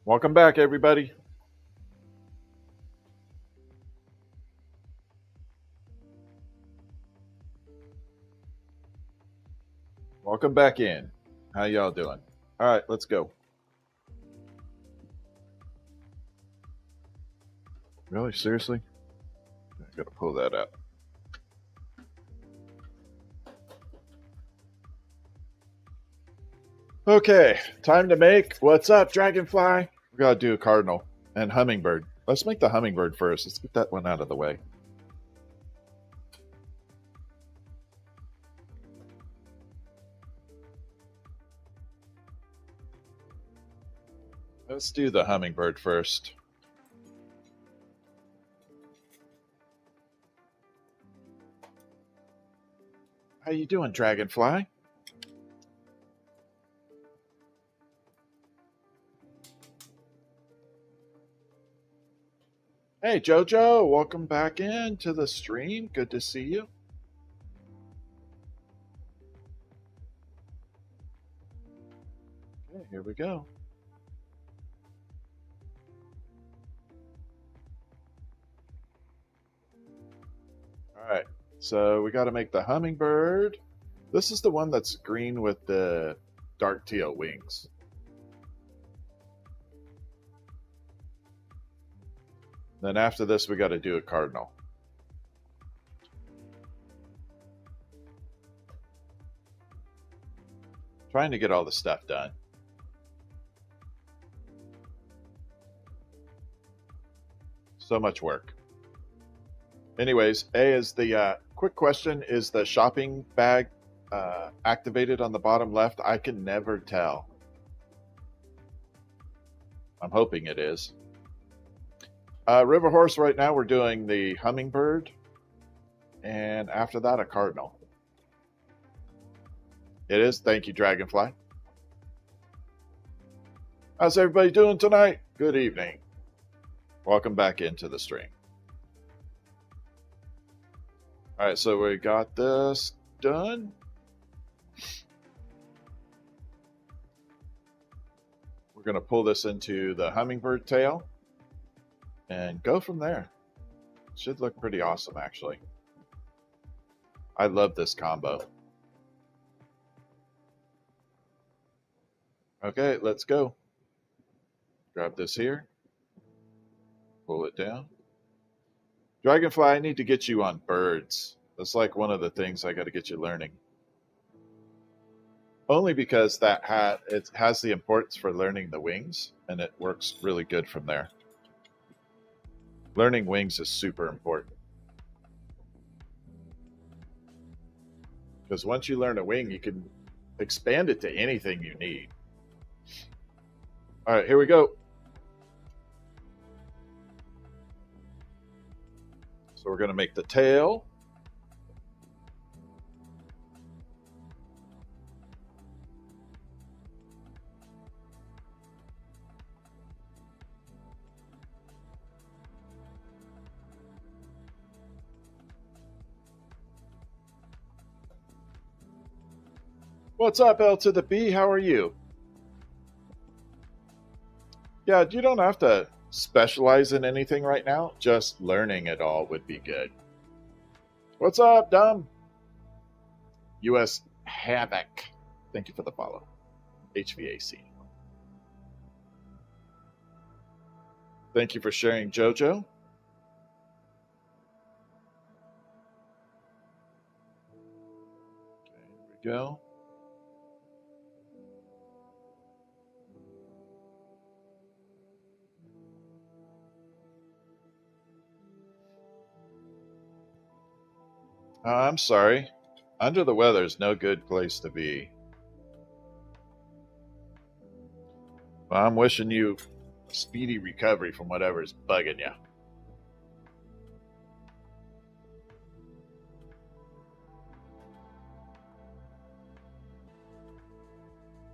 Welcome back, everybody. Welcome back in. How y'all doing? All right, let's go. Really? Seriously? I gotta pull that up. Okay, time to make what's up, Dragonfly? We gotta do a cardinal and hummingbird. Let's make the hummingbird first. Let's get that one out of the way. Let's do the hummingbird first. How you doing, Dragonfly? Hey, Jojo, welcome back into the stream. Good to see you. Okay, here we go. All right, so we got to make the hummingbird. This is the one that's green with the dark teal wings. Then after this, we got to do a cardinal. Trying to get all the stuff done. So much work. Anyways, A is the quick question: is the shopping bag activated on the bottom left? I can never tell. I'm hoping it is. River Horse, right now we're doing the hummingbird, and after that, a cardinal. It is. Thank you, Dragonfly. How's everybody doing tonight? Good evening. Welcome back into the stream. All right, so we got this done. We're going to pull this into the hummingbird tail and go from there. Should look pretty awesome, actually. I love this combo. Okay, let's go. Grab this here. Pull it down. Dragonfly, I need to get you on birds. That's like one of the things I got to get you learning. Only because it has the importance for learning the wings, and it works really good from there. Learning wings is super important. Because once you learn a wing, you can expand it to anything you need. All right, here we go. So we're going to make the tail. What's up, L to the B? How are you? Yeah, you don't have to specialize in anything right now. Just learning it all would be good. What's up, Dumb? US Havoc. Thank you for the follow. HVAC. Thank you for sharing, Jojo. Okay, here we go. I'm sorry. Under the weather is no good place to be. Well, I'm wishing you a speedy recovery from whatever's bugging you.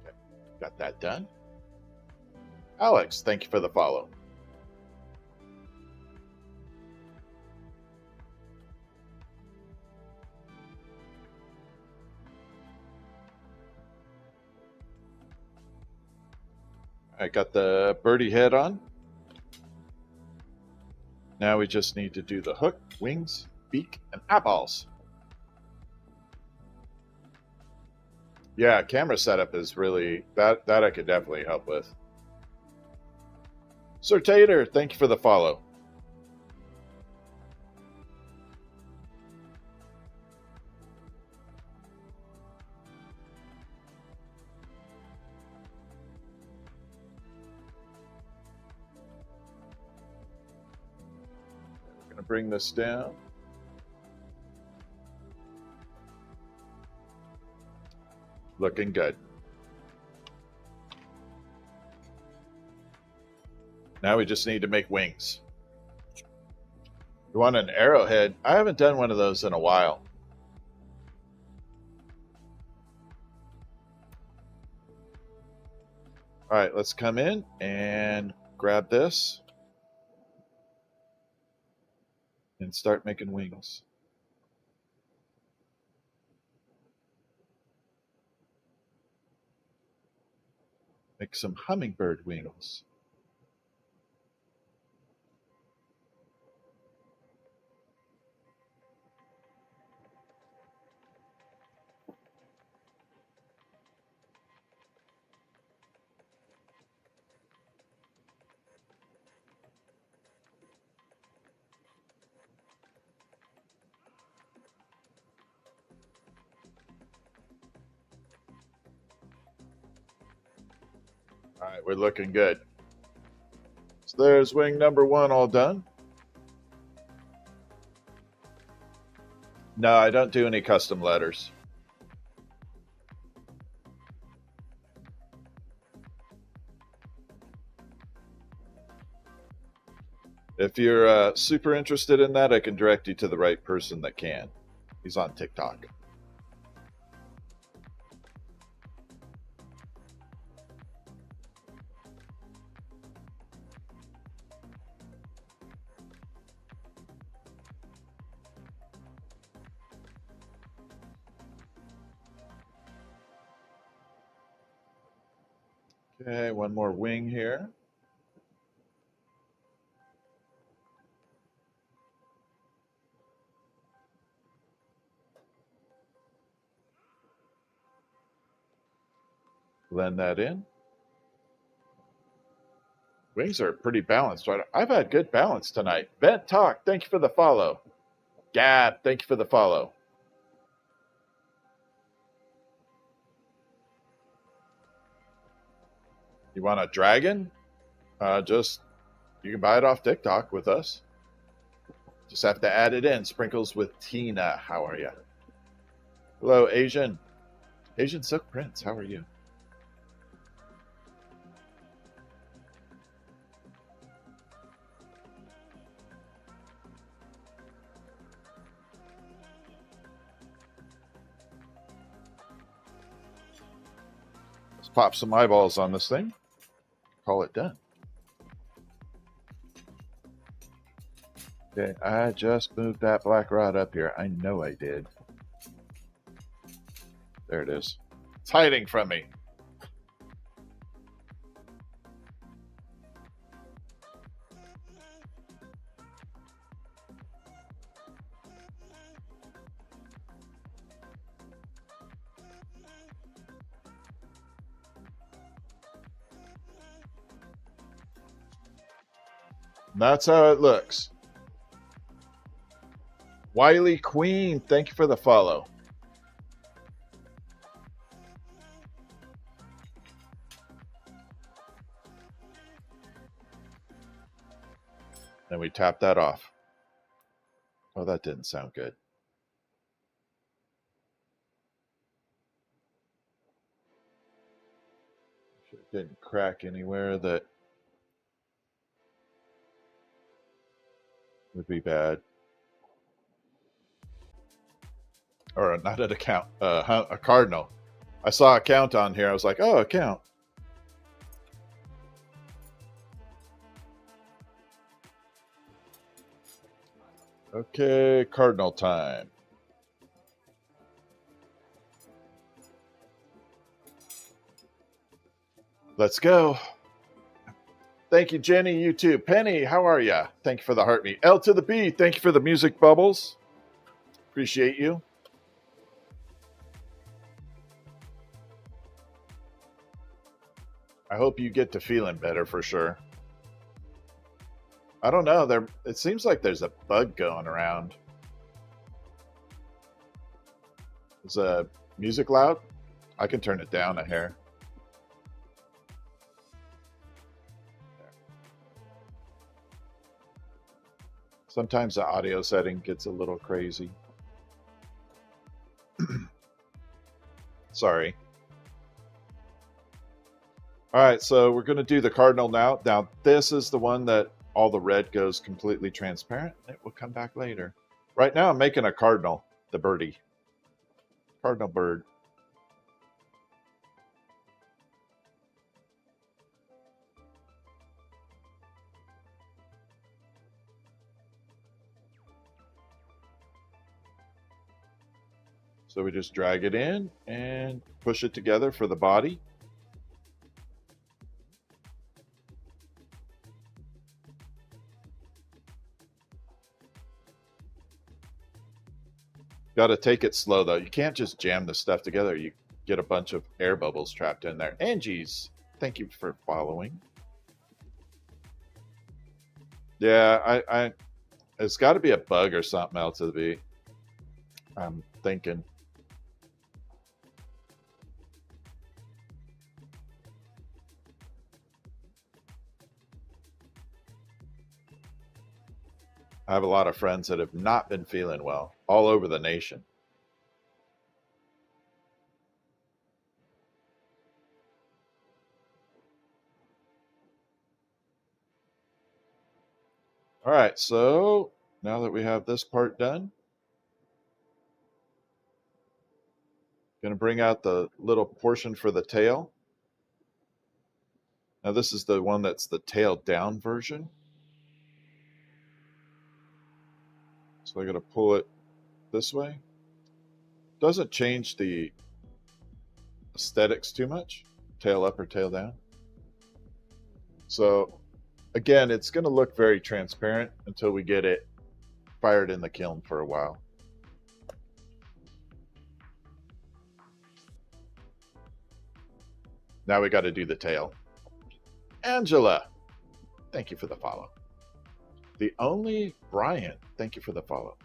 Okay, got that done. Alex, thank you for the follow. I got the birdie head on. Now we just need to do the hook, wings, beak, and eyeballs. Yeah, camera setup is really that I could definitely help with. Sir Tater, thank you for the follow. We're gonna bring this down. Looking good. Now we just need to make wings. You want an arrowhead? I haven't done one of those in a while. All right, let's come in and grab this and start making wings. Make some hummingbird wings. All right, we're looking good. So there's wing number 1 all done. No, I don't do any custom letters. If you're super interested in that, I can direct you to the right person that can. He's on TikTok. Okay, one more wing here. Blend that in. Wings are pretty balanced. Right? I've had good balance tonight. Vent Talk, thank you for the follow. Gab, thank you for the follow. You want a dragon? You can buy it off TikTok with us. Just have to add it in. Sprinkles with Tina. How are you? Hello, Asian. Asian Silk Prince. How are you? Let's pop some eyeballs on this thing. Call it done. Okay, I just moved that black rod up here. I know I did. There it is. It's hiding from me. That's how it looks. Wiley Queen, thank you for the follow. Then we tap that off. Oh, that didn't sound good. It didn't crack anywhere that would be bad. Or not an account, a cardinal. I saw a count on here. I was like, oh, a count. Okay, cardinal time. Let's go. Thank you, Jenny. You too. Penny, how are you? Thank you for the heart meet. L to the B, thank you for the music bubbles. Appreciate you. I hope you get to feeling better for sure. I don't know. It seems like there's a bug going around. Is the music loud? I can turn it down a hair. Sometimes the audio setting gets a little crazy. Sorry. All right, so we're going to do the cardinal now. Now, this is the one that all the red goes completely transparent. It will come back later. Right now, I'm making a cardinal, the birdie. Cardinal bird. So we just drag it in and push it together for the body. Got to take it slow, though. You can't just jam the stuff together. You get a bunch of air bubbles trapped in there. Angie's, thank you for following. Yeah, it's got to be a bug or something else to be. I'm thinking. I have a lot of friends that have not been feeling well all over the nation. All right, so now that we have this part done, going to bring out the little portion for the tail. Now this is the one that's the tail down version. So I'm going to pull it this way. Doesn't change the aesthetics too much, tail up or tail down. So again, it's going to look very transparent until we get it fired in the kiln for a while. Now we got to do the tail. Angela, thank you for the follow. The only Brian, thank you for the follow.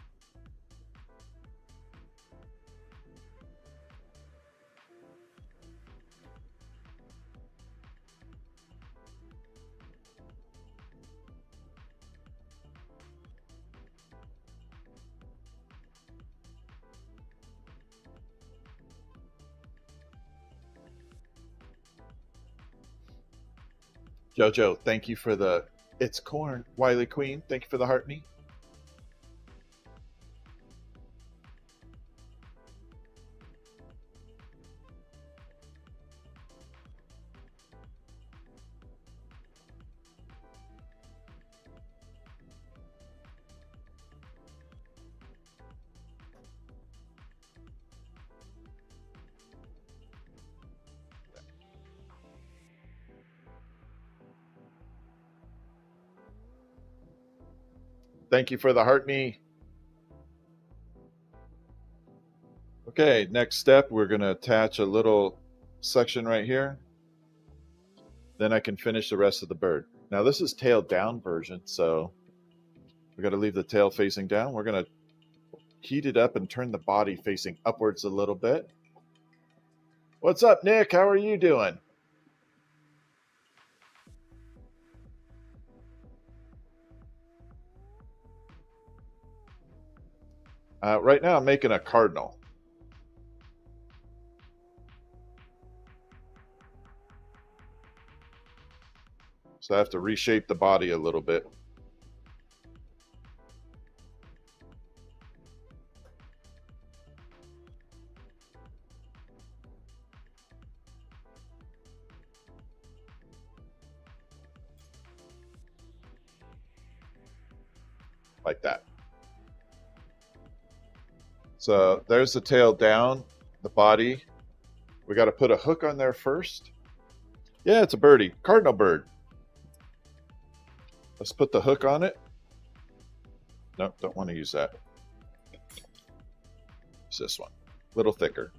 Jojo, thank you for the It's Corn. Wiley Queen, thank you for the heart me. Thank you for the heart me. Okay, next step, we're going to attach a little section right here. Then I can finish the rest of the bird. Now this is tail down version, so we got to leave the tail facing down. We're going to heat it up and turn the body facing upwards a little bit. What's up, Nick? How are you doing? Right now I'm making a cardinal. So I have to reshape the body a little bit. Like that. So there's the tail down, the body. We got to put a hook on there first. Yeah, it's a birdie, cardinal bird. Let's put the hook on it. Nope, don't want to use that. It's this one, a little thicker.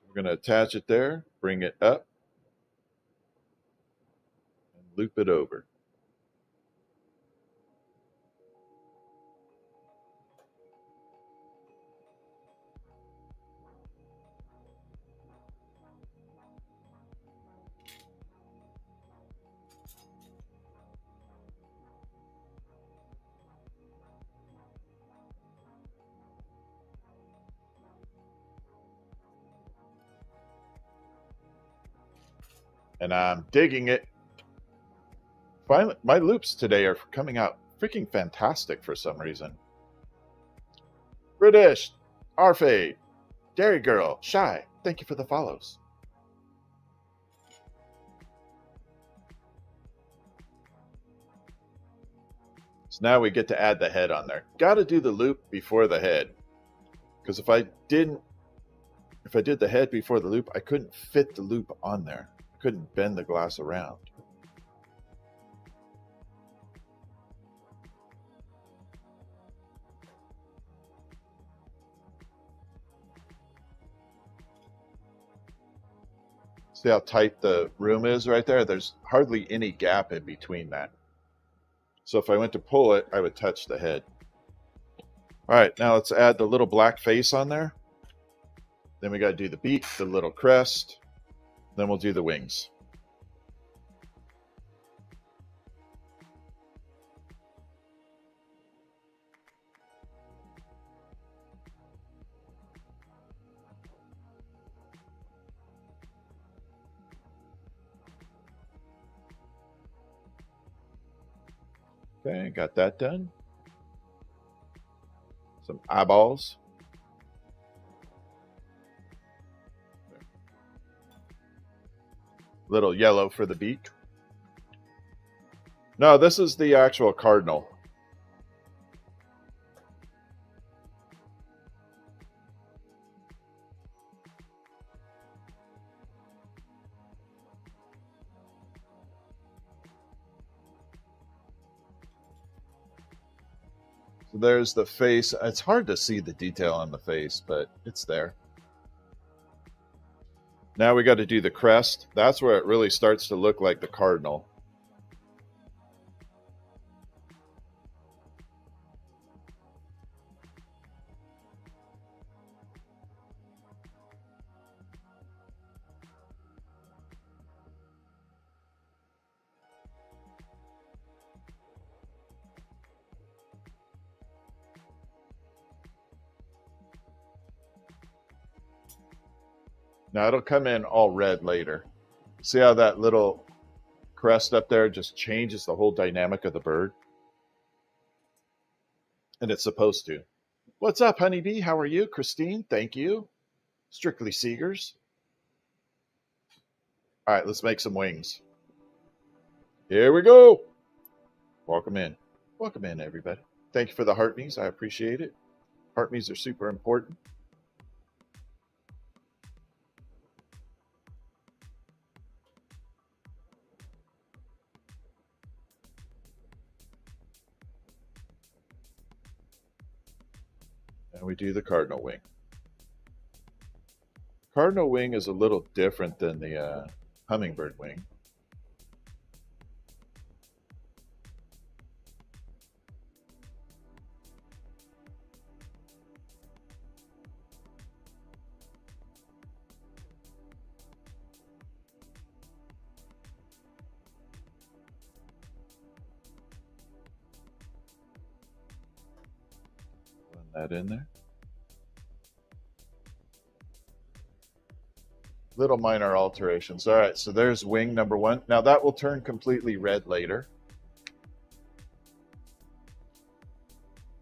We're going to attach it there, bring it up, and loop it over. And I'm digging it. Finally, my loops today are coming out freaking fantastic for some reason. British, Arfade, Dairy Girl, Shy, thank you for the follows. So now we get to add the head on there. Got to do the loop before the head. Because if I did the head before the loop, I couldn't fit the loop on there. I couldn't bend the glass around. See how tight the room is right there? There's hardly any gap in between that. So if I went to pull it, I would touch the head. All right, now let's add the little black face on there. Then we got to do the beak, the little crest. Then we'll do the wings. Okay, got that done. Some eyeballs. Little yellow for the beak. No, this is the actual cardinal. So there's the face. It's hard to see the detail on the face, but it's there. Now we got to do the crest. That's where it really starts to look like the cardinal. Now it'll come in all red later. See how that little crest up there just changes the whole dynamic of the bird? And it's supposed to. What's up, Honeybee? How are you? Christine, thank you. Strictly Seegers. All right, let's make some wings. Here we go. Welcome in. Welcome in, everybody. Thank you for the heart me's. I appreciate it. Heart me's are super important. And we do the cardinal wing. Cardinal wing is a little different than the hummingbird wing. That in there. Little minor alterations. All right, so there's wing number one. Now that will turn completely red later.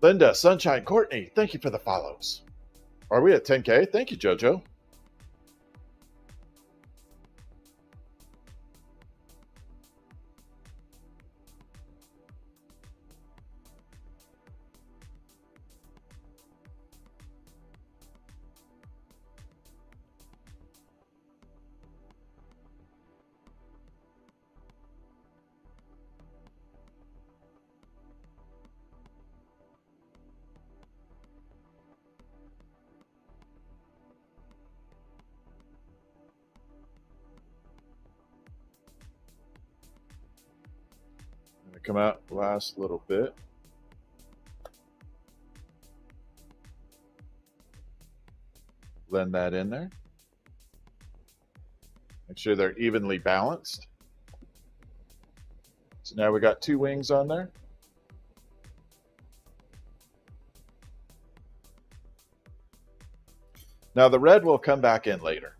Linda, Sunshine, Courtney, thank you for the follows. Are we at 10K? Thank you, Jojo. come out last little bit. Blend that in there. Make sure they're evenly balanced. So now we got 2 wings on there. Now the red will come back in later.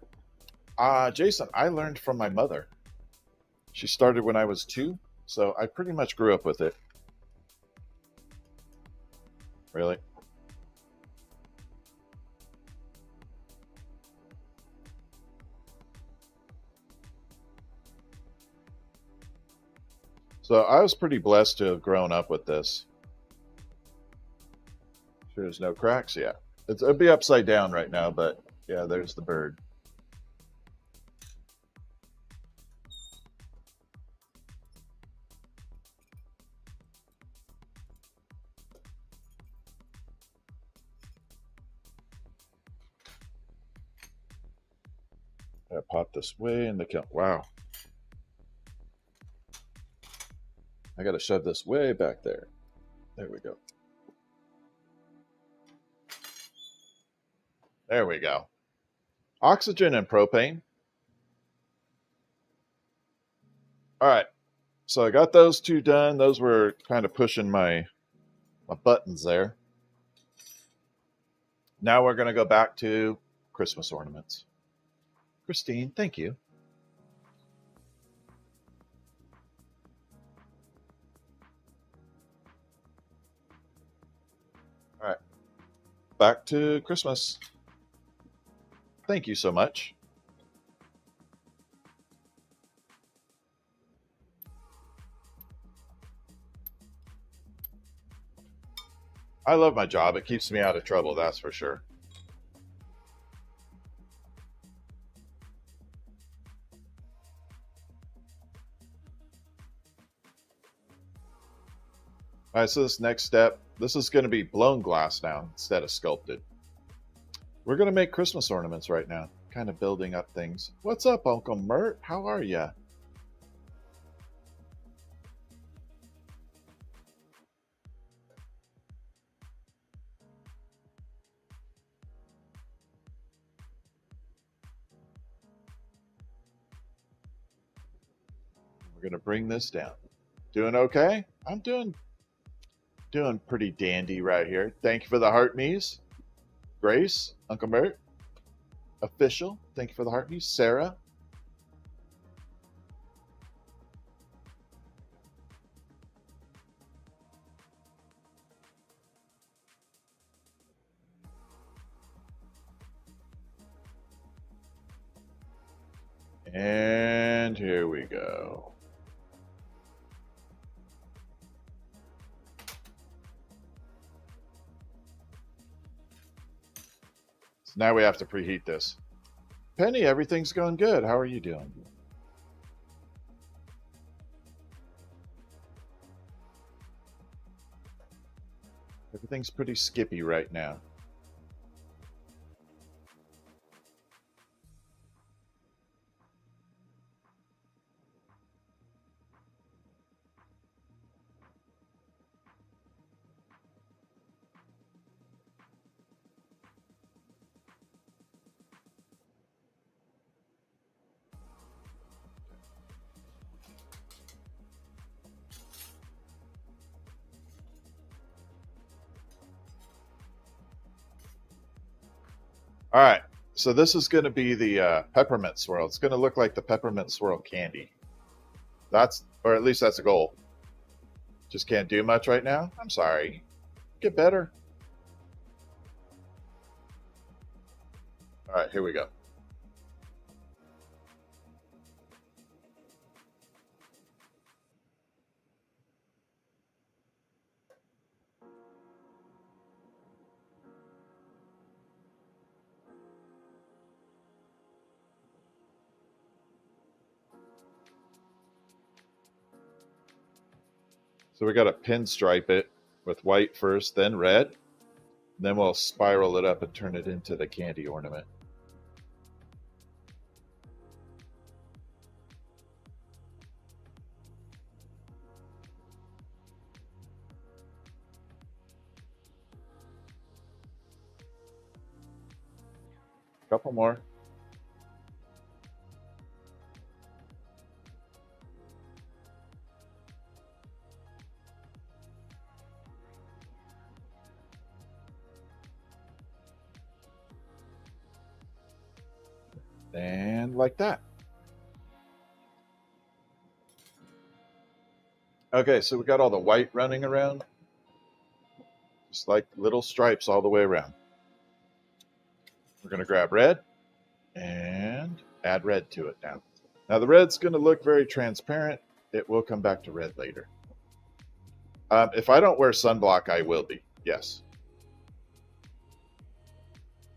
Jason, I learned from my mother. She started when I was 2, so I pretty much grew up with it. Really? So I was pretty blessed to have grown up with this. Sure, there's no cracks yet. It'd be upside down right now, but yeah, there's the bird. I pop this way in the kiln. Wow. I got to shove this way back there. There we go. There we go. Oxygen and propane. All right. So I got those 2 done. Those were kind of pushing my buttons there. Now we're going to go back to Christmas ornaments. Christine, thank you. All right. Back to Christmas. Thank you so much. I love my job. It keeps me out of trouble, that's for sure. All right, so this next step, this is going to be blown glass now instead of sculpted. We're going to make Christmas ornaments right now, kind of building up things. What's up, Uncle Mert? How are ya? We're going to bring this down. Doing okay? I'm doing pretty dandy right here. Thank you for the heart me's. Grace, Uncle Mert, Official, thank you for the heart me's. Sarah. And here we go. So now we have to preheat this. Penny, everything's going good. How are you doing? Everything's pretty skippy right now. All right, so this is going to be the peppermint swirl. It's going to look like the peppermint swirl candy. Or at least that's a goal. Just can't do much right now. I'm sorry. Get better. All right, here we go. So we got to pinstripe it with white first, then red. Then we'll spiral it up and turn it into the candy ornament. Couple more. And like that. Okay, so we got all the white running around. Just like little stripes all the way around. We're going to grab red and add red to it now. Now the red's going to look very transparent. It will come back to red later. If I don't wear sunblock, I will be. Yes.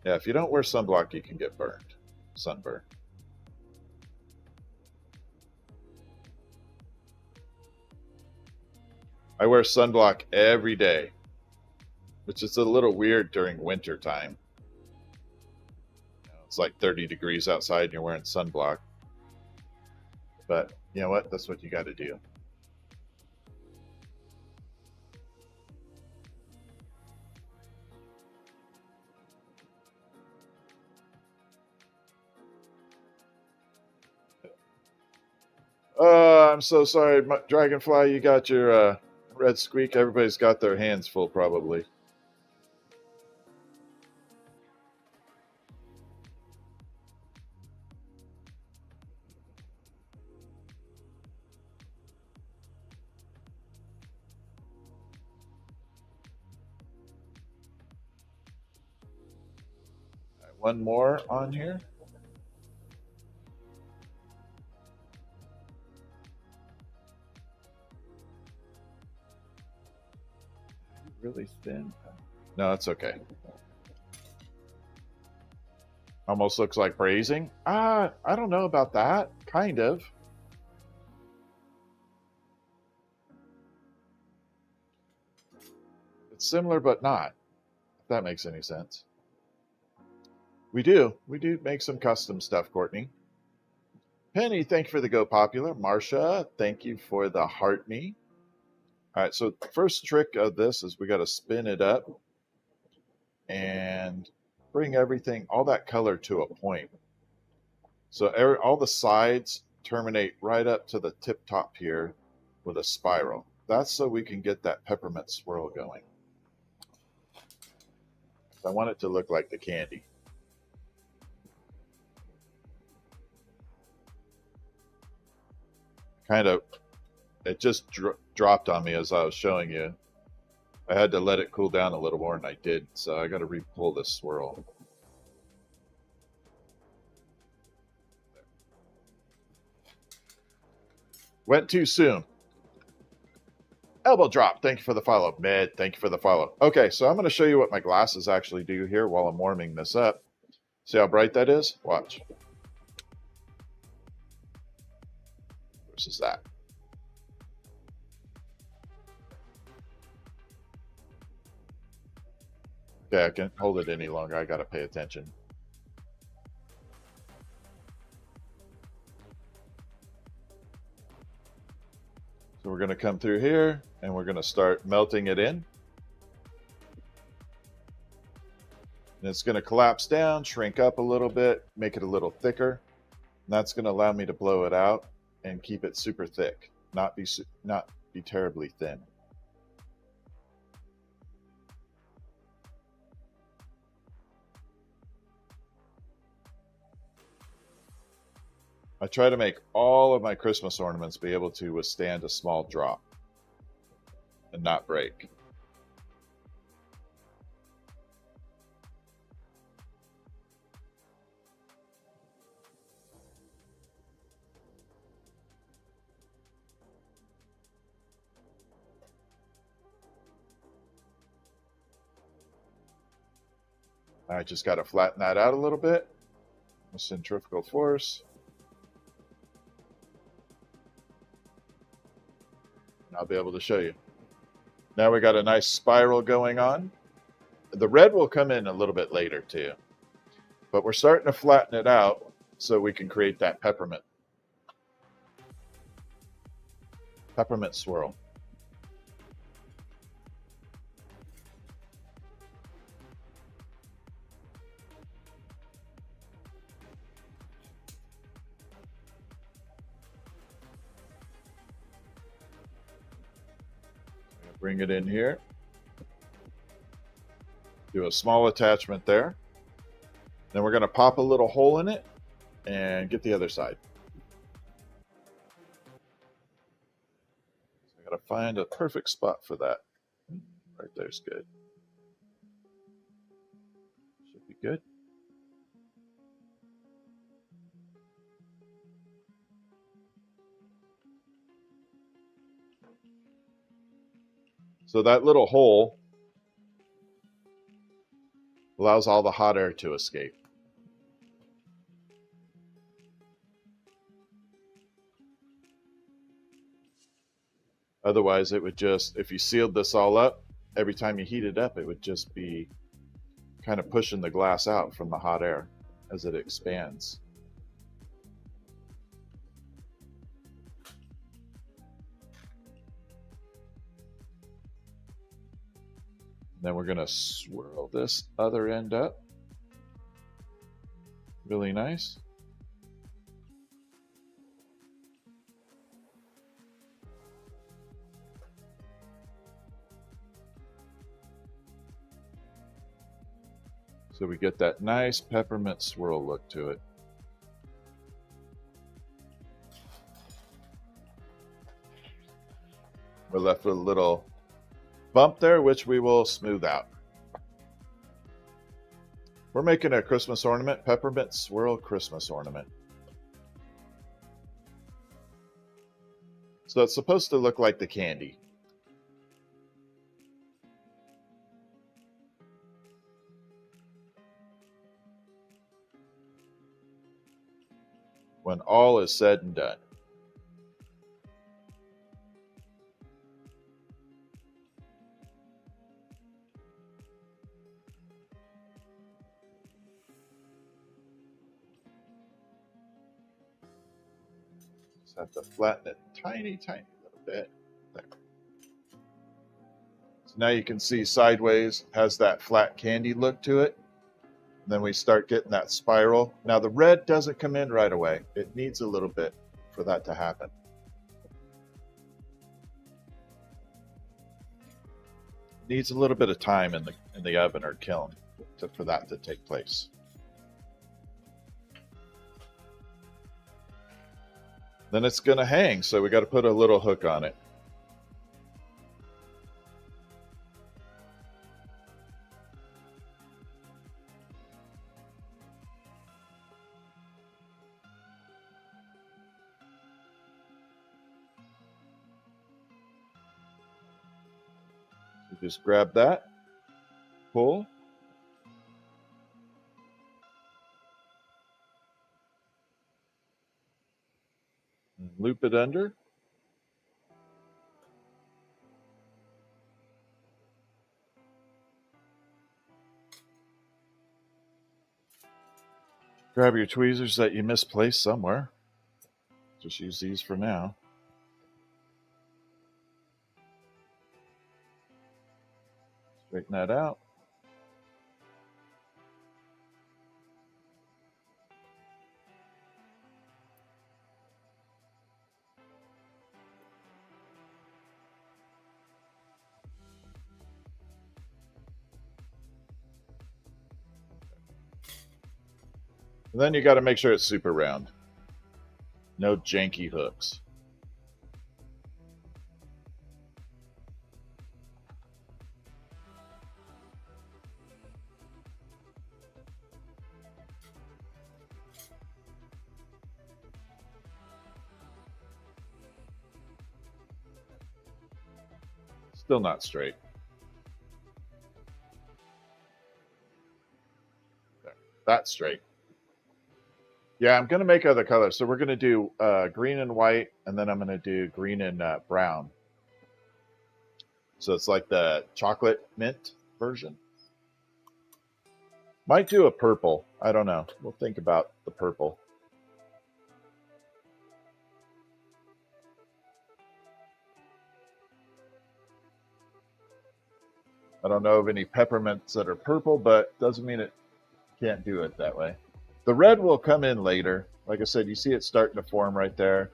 Yeah, if you don't wear sunblock, you can get burned. Sunburn. I wear sunblock every day, which is a little weird during winter time. It's like 30 degrees outside and you're wearing sunblock. But you know what? That's what you got to do. Oh, I'm so sorry, Dragonfly. You got your red squeak. Everybody's got their hands full, probably. One more on here. Really thin. No, it's okay. Almost looks like brazing. I don't know about that. Kind of. It's similar, but not. If that makes any sense. We do make some custom stuff, Courtney. Penny, thank you for the Go Popular. Marsha, thank you for the Heart Me. All right, so the first trick of this is we got to spin it up and bring everything, all that color to a point. So all the sides terminate right up to the tip top here with a spiral. That's so we can get that peppermint swirl going. I want it to look like the candy. Kind of, it just dropped on me as I was showing you. I had to let it cool down a little more, and I did. So I got to re-pull this swirl. Went too soon. Elbow drop. Thank you for the follow. Med, thank you for the follow. Okay, so I'm going to show you what my glasses actually do here while I'm warming this up. See how bright that is? Watch. Versus that. Okay, I can't hold it any longer. I got to pay attention. So we're going to come through here and we're going to start melting it in. And it's going to collapse down, shrink up a little bit, make it a little thicker. And that's going to allow me to blow it out and keep it super thick, not be terribly thin. I try to make all of my Christmas ornaments be able to withstand a small drop and not break. I just got to flatten that out a little bit with centrifugal force. And I'll be able to show you. Now we got a nice spiral going on. The red will come in a little bit later too. But we're starting to flatten it out so we can create that peppermint swirl. Bring it in here. Do a small attachment there. Then we're going to pop a little hole in it and get the other side. So I got to find a perfect spot for that. Right there's good. Should be good. So that little hole allows all the hot air to escape. Otherwise, it would just, if you sealed this all up, every time you heat it up, it would just be kind of pushing the glass out from the hot air as it expands. Then we're going to swirl this other end up. Really nice. So we get that nice peppermint swirl look to it. We're left with a little bump there, which we will smooth out. We're making a Christmas ornament, peppermint swirl Christmas ornament. So it's supposed to look like the candy. When all is said and done. Just have to flatten it tiny, tiny little bit. There. So now you can see sideways has that flat candy look to it. Then we start getting that spiral. Now the red doesn't come in right away. It needs a little bit for that to happen. It needs a little bit of time in the oven or kiln for that to take place. Then it's going to hang, so we got to put a little hook on it. Just grab that, pull, and loop it under. Grab your tweezers that you misplaced somewhere. Just use these for now. Straighten that out. And then you got to make sure it's super round. No janky hooks. Still not straight. There. That's straight. Yeah, I'm going to make other colors. So we're going to do green and white, and then I'm going to do green and brown. So it's like the chocolate mint version. Might do a purple. I don't know. We'll think about the purple. I don't know of any peppermints that are purple, but doesn't mean it can't do it that way. The red will come in later. Like I said, you see it starting to form right there,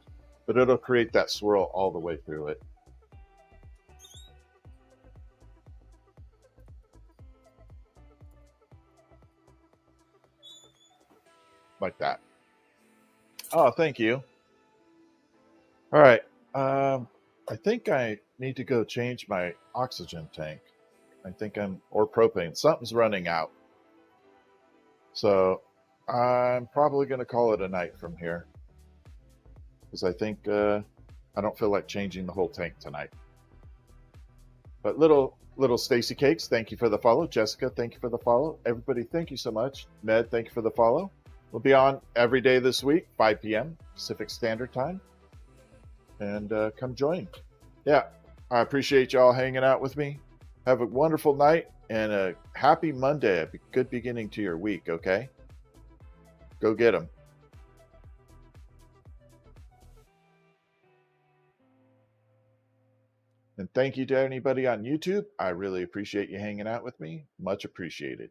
but it'll create that swirl all the way through it. like that. Oh, thank you. All right. I think I need to go change my oxygen tank. Or propane. Something's running out. So I'm probably going to call it a night from here because I think I don't feel like changing the whole tank tonight. But little Stacy Cakes, thank you for the follow. Jessica, thank you for the follow. Everybody, thank you so much. Ned, thank you for the follow. We'll be on every day this week, 5 p.m. Pacific Standard Time. And come join. Yeah, I appreciate y'all hanging out with me. Have a wonderful night and a happy Monday. A good beginning to your week, okay? Go get them. And thank you to anybody on YouTube. I really appreciate you hanging out with me. Much appreciated.